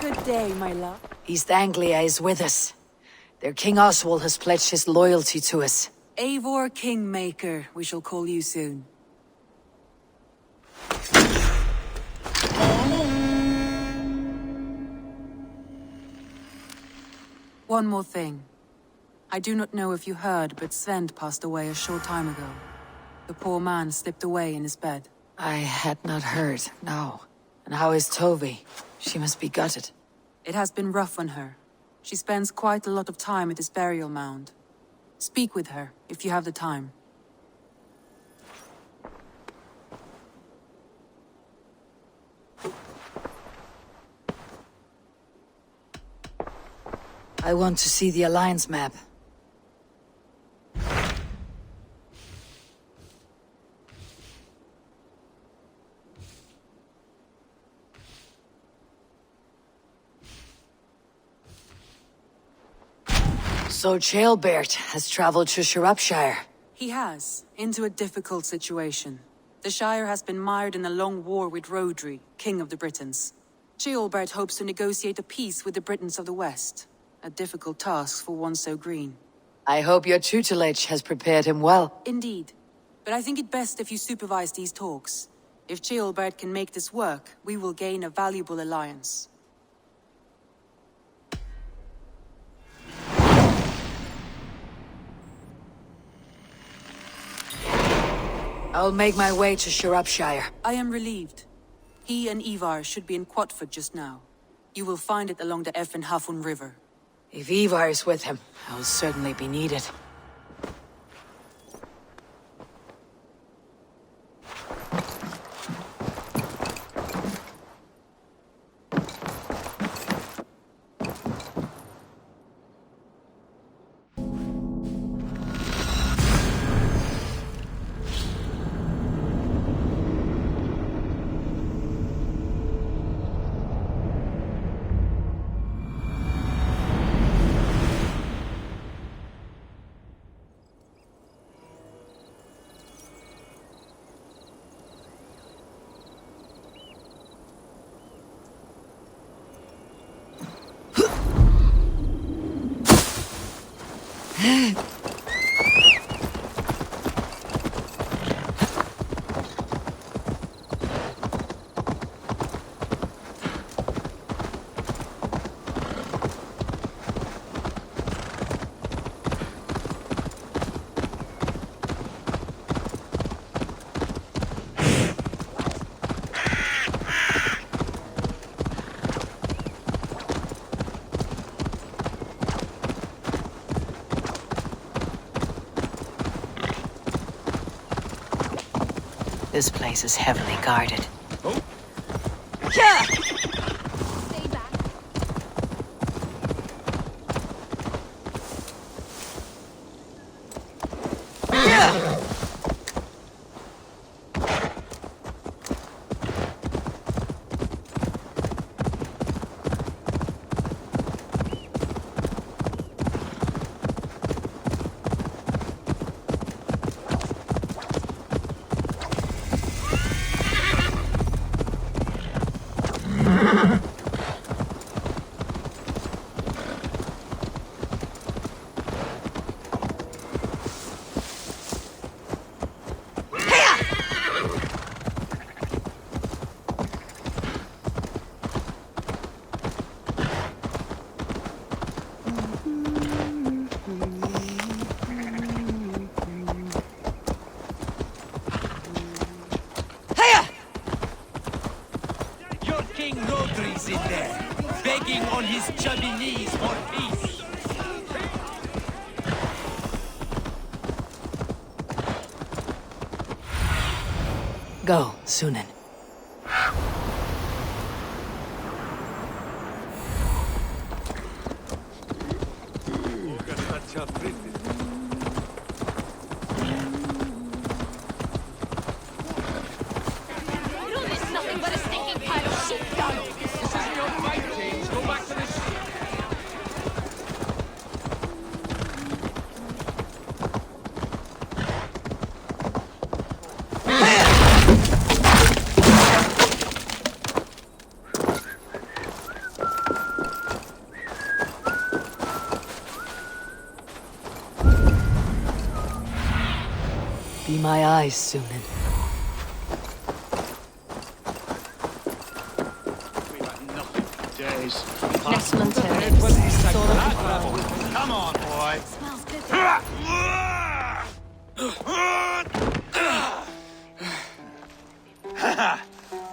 Good day, my love. East Anglia is with us. Their King Oswald has pledged his loyalty to us. Eivor Kingmaker, we shall call you soon. One more thing. I do not know if you heard, but Sven passed away a short time ago. The poor man slipped away in his bed. I had not heard, no. And how is Tovi? She must be gutted. It has been rough on her. She spends quite a lot of time at his burial mound. Speak with her, if you have the time. I want to see the Alliance map. So Chaelbert has traveled to Shropshire. He has, into a difficult situation. The Shire has been mired in a long war with Rhodri, King of the Britons. Chaelbert hopes to negotiate a peace with the Britons of the West. A difficult task for one so green. I hope your tutelage has prepared him well. Indeed. But I think it best if you supervise these talks. If Chaelbert can make this work, we will gain a valuable alliance. I'll make my way to Shropshire. I am relieved. He and Ivar should be in Quatford just now. You will find it along the Hafun River. If Ivar is with him, I'll certainly be needed. This place is heavily guarded. Oh. Yeah! Stay back. Yeah! In there, begging on his chubby knees for peace. Go, Sunan. It's nothing but a stinking pile of sheepdog. see my eyes soon. Days. Excellent Come on, boy. Smells good.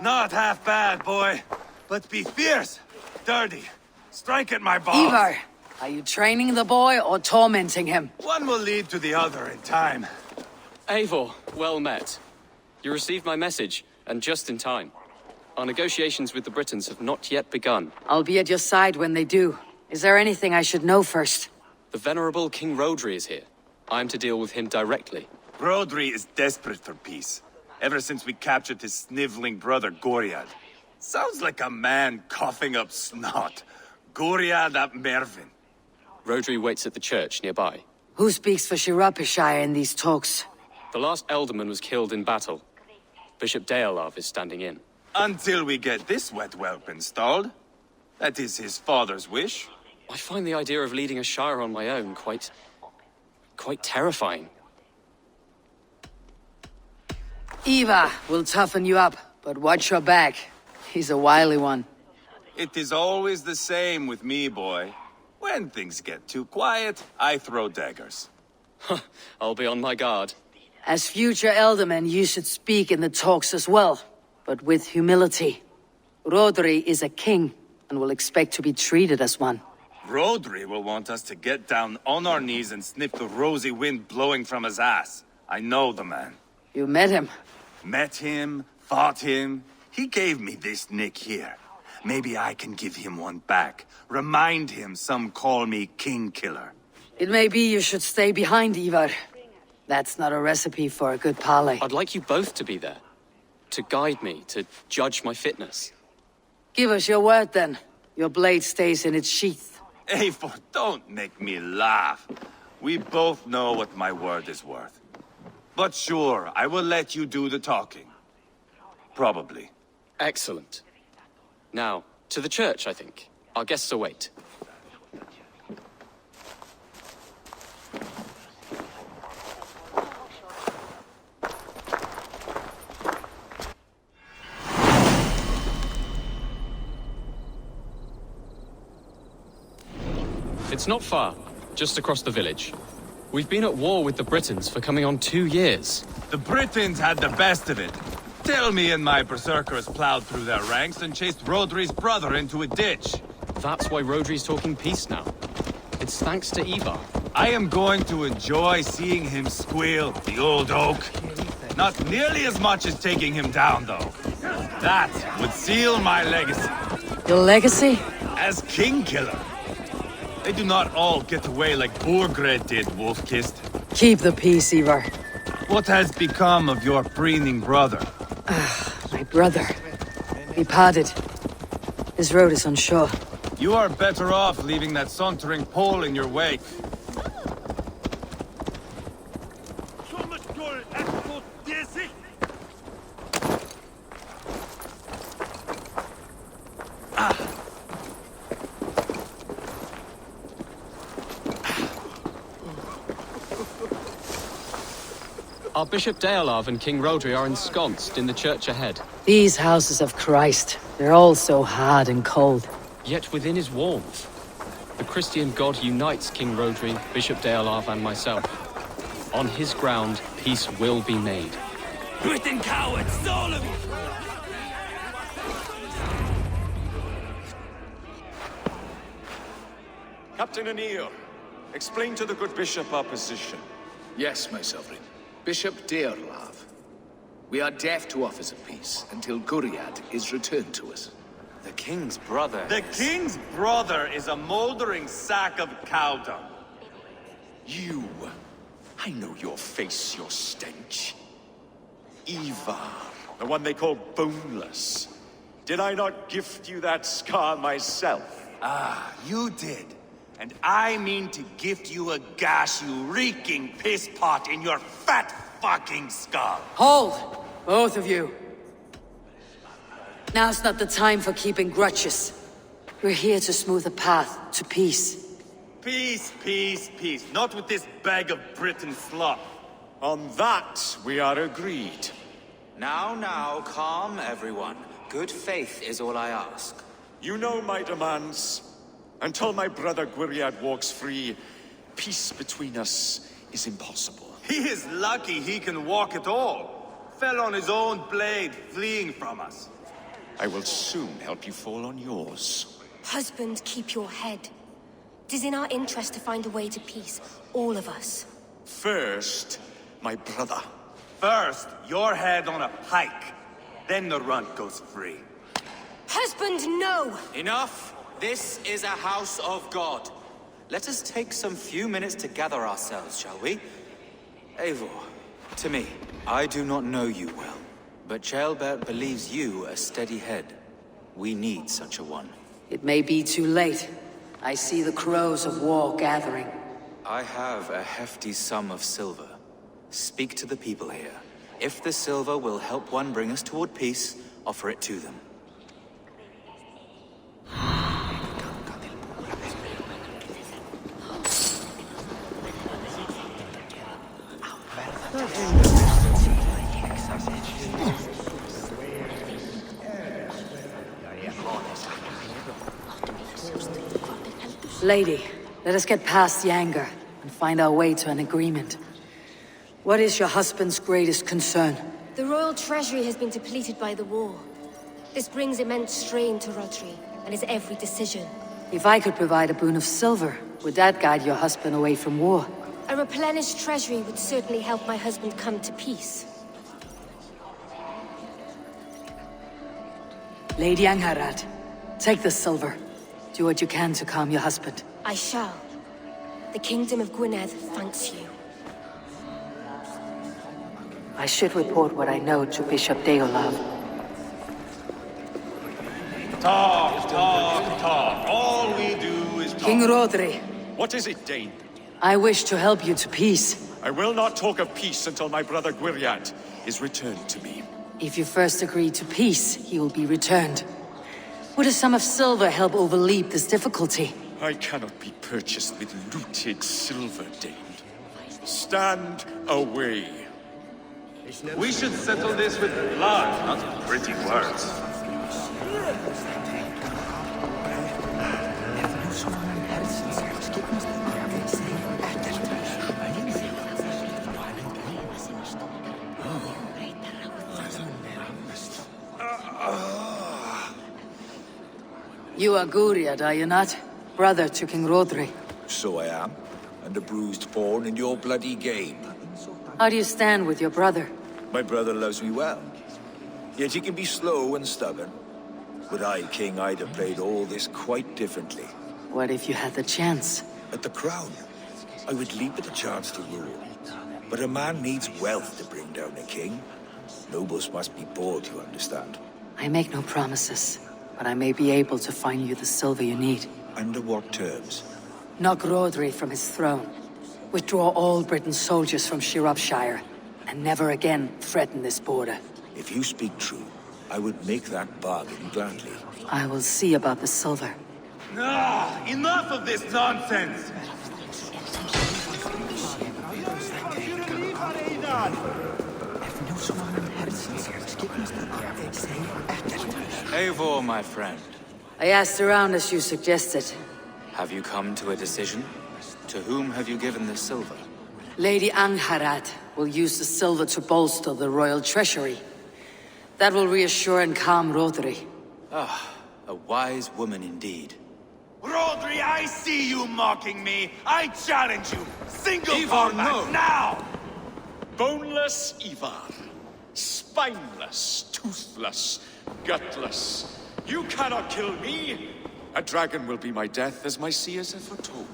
Not half bad, boy. But be fierce, dirty. Strike at my balls. Ivar, are you training the boy or tormenting him? One will lead to the other in time. Eivor, well met. You received my message, and just in time. Our negotiations with the Britons have not yet begun. I'll be at your side when they do. Is there anything I should know first? The venerable King Rodri is here. I am to deal with him directly. Rodri is desperate for peace. Ever since we captured his sniveling brother, Goriad. Sounds like a man coughing up snot. Goriad ap Mervin. Rodri waits at the church nearby. Who speaks for Shirapishire in these talks? The last alderman was killed in battle. Bishop Deolav is standing in. Until we get this wet whelp installed. That is his father's wish. I find the idea of leading a shire on my own quite terrifying. Ivar will toughen you up, but watch your back. He's a wily one. It is always the same with me, boy. When things get too quiet, I throw daggers. I'll be on my guard. As future elderman, you should speak in the talks as well, but with humility. Rodri is a king, and will expect to be treated as one. Rodri will want us to get down on our knees and sniff the rosy wind blowing from his ass. I know the man. You met him. Met him, fought him. He gave me this nick here. Maybe I can give him one back. Remind him some call me King Killer. It may be you should stay behind, Ivar. That's not a recipe for a good parley. I'd like you both to be there. To guide me, to judge my fitness. Give us your word, then. Your blade stays in its sheath. Eivor, don't make me laugh. We both know what my word is worth. But sure, I will let you do the talking. Probably. Excellent. Now, to the church, I think. Our guests await. It's not far, just across the village. We've been at war with the Britons for coming on 2 years. The Britons had the best of it. Tell me and my berserkers plowed through their ranks and chased Rodri's brother into a ditch. That's why Rodri's talking peace now. It's thanks to Ivar. I am going to enjoy seeing him squeal, the old oak. Not nearly as much as taking him down, though. That would seal my legacy. Your legacy? As King Killer. They do not all get away like Borgred did, Wolf-Kissed. Keep the peace, Ivar. What has become of your preening brother? My brother. He parted. His road is unsure. You are better off leaving that sauntering Pole in your wake. Our Bishop Deolav and King Rodri are ensconced in the church ahead. These houses of Christ, they're all so hard and cold. Yet within is warmth. The Christian God unites King Rodri, Bishop Deolav and myself. On his ground, peace will be made. Britain cowards, all of you! Captain Anil, explain to the good bishop our position. Yes, my sovereign. Bishop Deorlav. We are deaf to offers of peace until Guriad is returned to us. The king's brother. The king's brother is a moldering sack of cow dung. You. I know your face, your stench. Ivar, the one they call boneless. Did I not gift you that scar myself? Ah, you did. And I mean to gift you a gash, you reeking piss pot in your fat fucking skull. Hold! Both of you. Now's not the time for keeping grudges. We're here to smooth a path to peace. Peace, peace, peace. Not with this bag of Britain slop. On that, we are agreed. Now, calm everyone. Good faith is all I ask. You know my demands. Until my brother Gwiriad walks free, peace between us is impossible. He is lucky he can walk at all. Fell on his own blade, fleeing from us. I will soon help you fall on yours. Husband, keep your head. It is in our interest to find a way to peace, all of us. First, my brother. First, your head on a pike. Then the runt goes free. Husband, no! Enough! This is a house of God. Let us take some few minutes to gather ourselves, shall we? Eivor, to me, I do not know you well, but Ceolbert believes you a steady head. We need such a one. It may be too late. I see the crows of war gathering. I have a hefty sum of silver. Speak to the people here. If the silver will help one bring us toward peace, offer it to them. Lady, let us get past the anger and find our way to an agreement. What is your husband's greatest concern? The royal treasury has been depleted by the war. This brings immense strain to Rodri and his every decision. If I could provide a boon of silver, would that guide your husband away from war? A replenished treasury would certainly help my husband come to peace. Lady Angharad, take the silver. Do what you can to calm your husband. I shall. The Kingdom of Gwynedd thanks you. I should report what I know to Bishop Deolav. Talk. All we do is talk. King Rodri, What is it, Dane? I wish to help you to peace. I will not talk of peace until my brother Gwiriad is returned to me. If you first agree to peace, he will be returned. Would a sum of silver help overleap this difficulty? I cannot be purchased with looted silver, Dane. Stand away. We should settle this with blood, not pretty words. You are Gwiriad, are you not? Brother to King Rodri. So I am, and a bruised pawn in your bloody game. How do you stand with your brother? My brother loves me well, yet he can be slow and stubborn. But I, King, I'd have played all this quite differently. What if you had the chance? At the crown, I would leap at the chance to rule. But a man needs wealth to bring down a king. Nobles must be bought, you understand. I make no promises, but I may be able to find you the silver you need. Under what terms? Knock Rodri from his throne. Withdraw all Britain's soldiers from Shropshire, and never again threaten this border. If you speak true, I would make that bargain gladly. I will see about the silver. Enough of this nonsense! Eivor, my friend, I asked around as you suggested. have you come to a decision? To whom have you given the silver? Lady Angharad will use the silver to bolster the royal treasury. That will reassure and calm Rodri. A wise woman indeed. Rodri, I see you mocking me! I challenge you! Single Ivar, combat no. now! Boneless Ivar. Spineless, toothless, gutless. You cannot kill me! A dragon will be my death, as my seers have foretold.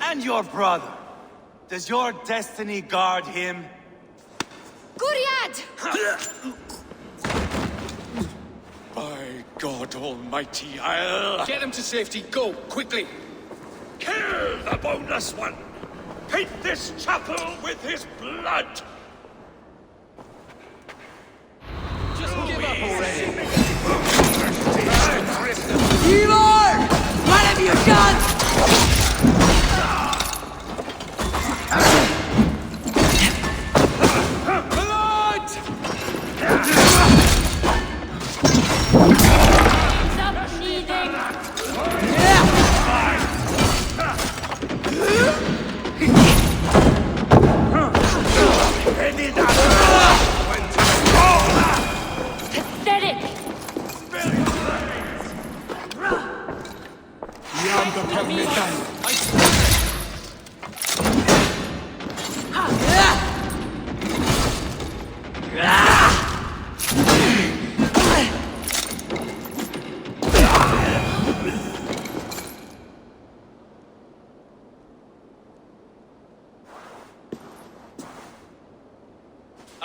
And your brother. Does your destiny guard him? Gwiriad! By God Almighty, I'll... Get him to safety. Go, quickly. Kill the boneless one! Paint this chapel with his blood! Just give up already. Eivor! What have you done?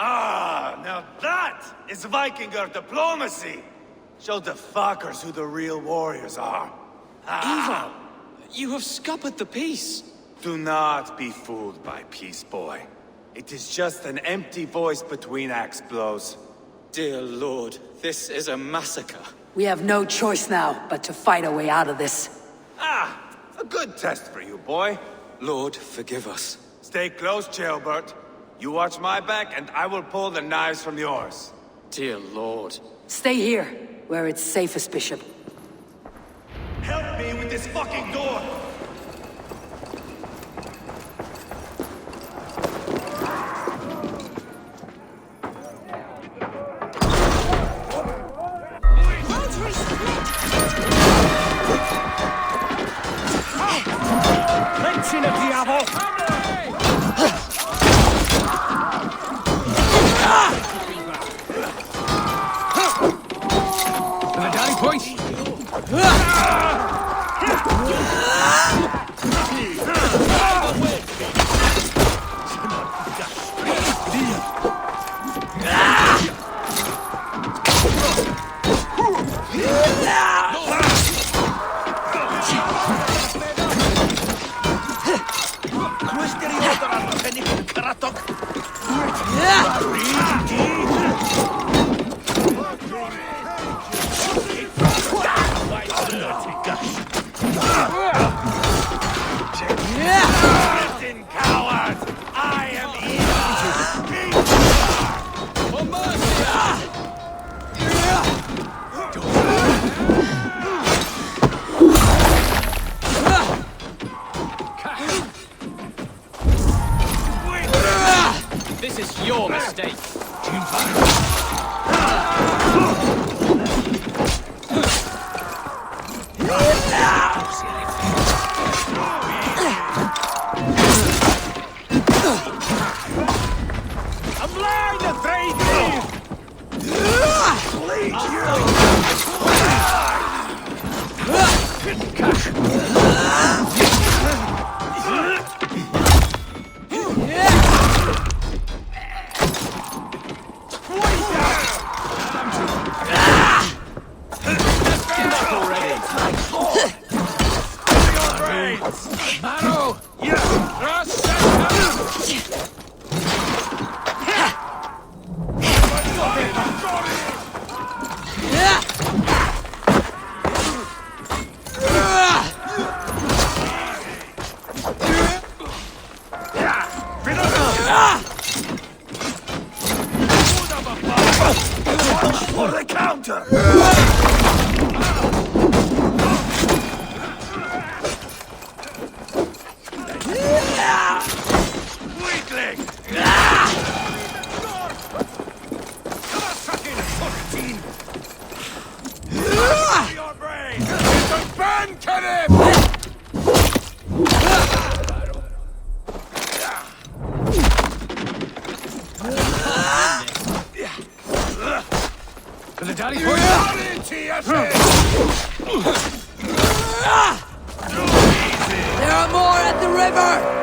Ah, now that is Vikinger diplomacy! Show the fuckers who the real warriors are. Ivar! You have scuppered the peace! Do not be fooled by peace, boy. It is just an empty voice between axe blows. Dear Lord, this is a massacre. We have no choice now but to fight our way out of this. Ah, a good test for you, boy. Lord, forgive us. Stay close, Jailbert. You watch my back, and I will pull the knives from yours. Dear Lord. Stay here, where it's safest, Bishop. Help me with this fucking door! This is your mistake. For the counter! Weakling! Your brain! The band can him! For the daddy There are more at the river!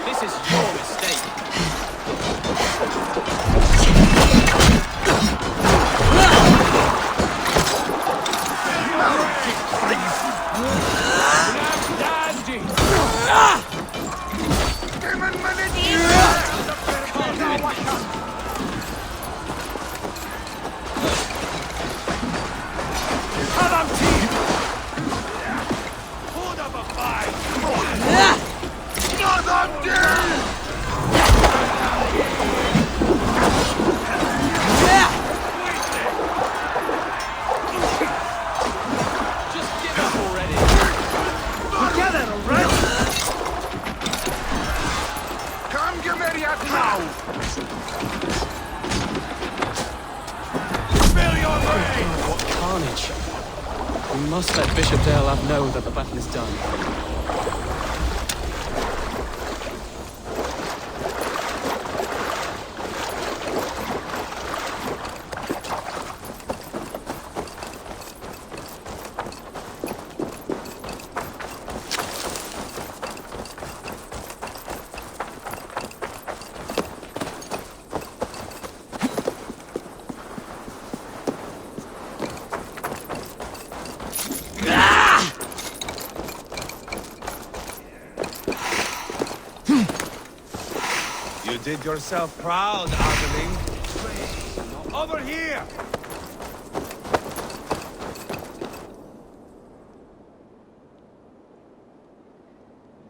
This is your mistake. What carnage. We must let Bishop Deolav know that the battle is done. You did yourself proud, Adeline. Over here!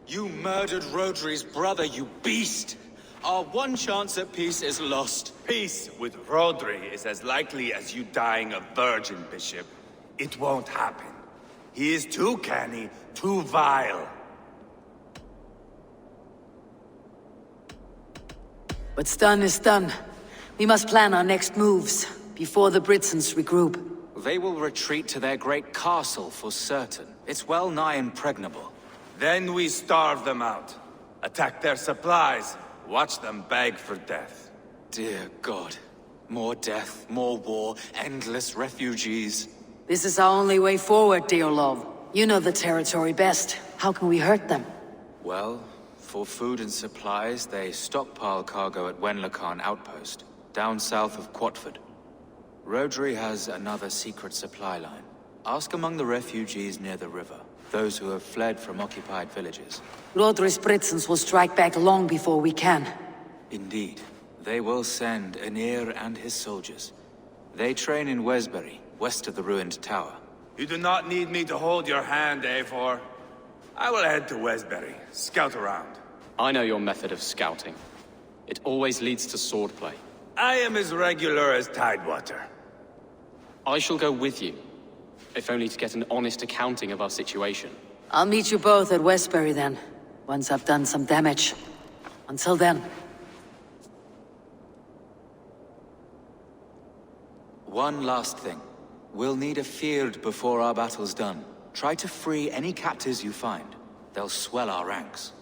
You murdered Rodri's brother, you beast! Our one chance at peace is lost. Peace with Rodri is as likely as you dying a virgin, Bishop. It won't happen. He is too canny, too vile. What's done is done. We must plan our next moves, before the Britons regroup. They will retreat to their great castle for certain. It's well nigh impregnable. Then we starve them out. Attack their supplies. Watch them beg for death. Dear God. More death, more war, endless refugees. This is our only way forward, Deolov. You know the territory best. How can we hurt them? Well, for food and supplies, they stockpile cargo at Wenlacan outpost, down south of Quatford. Rodri has another secret supply line. Ask among the refugees near the river, those who have fled from occupied villages. Rodri's Britons will strike back long before we can. Indeed. They will send Anir and his soldiers. They train in Wesbury, west of the ruined tower. You do not need me to hold your hand, Eivor. I will head to Wesbury, scout around. I know your method of scouting. It always leads to swordplay. I am as regular as Tidewater. I shall go with you, if only to get an honest accounting of our situation. I'll meet you both at Westbury then, once I've done some damage. Until then. One last thing. We'll need a field before our battle's done. Try to free any captives you find. They'll swell our ranks.